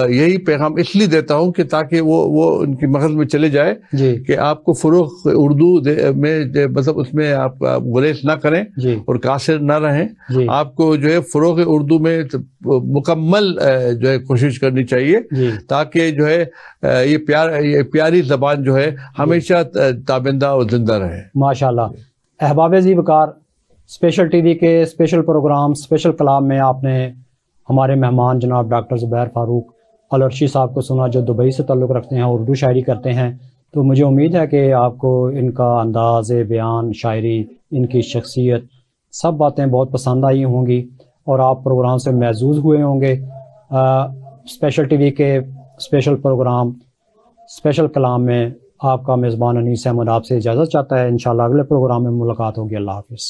یہی پیغام اس لیے دیتا ہوں کہ تاکہ وہ ان کی مغز میں چلے جائے کہ آپ کو فروغ اردو میں مطلب اس میں آپ گریز نہ کریں اور قاصر نہ رہیں. آپ کو جو ہے فروغ اردو میں مکمل جو ہے کوشش کرنی چاہیے تاکہ جو ہے یہ پیاری زبان جو ہے ہمیشہ تابندہ اور زندہ رہے. ماشاءاللہ. احباب ذی وقار، اسپیشل ٹی وی کے اسپیشل پروگرام اسپیشل کلام میں آپ نے ہمارے مہمان جناب ڈاکٹر زبیر فاروق العرشی صاحب کو سنا، جو دبئی سے تعلق رکھتے ہیں، اردو شاعری کرتے ہیں. تو مجھے امید ہے کہ آپ کو ان کا انداز بیان، شاعری، ان کی شخصیت، سب باتیں بہت پسند آئی ہوں گی اور آپ پروگرام سے محظوظ ہوئے ہوں گے. اسپیشل ٹی وی کے اسپیشل پروگرام اسپیشل کلام میں آپ کا میزبان انیس احمد آپ سے اجازت چاہتا ہے. انشاءاللہ اگلے پروگرام میں ملاقات ہوگی. اللہ حافظ.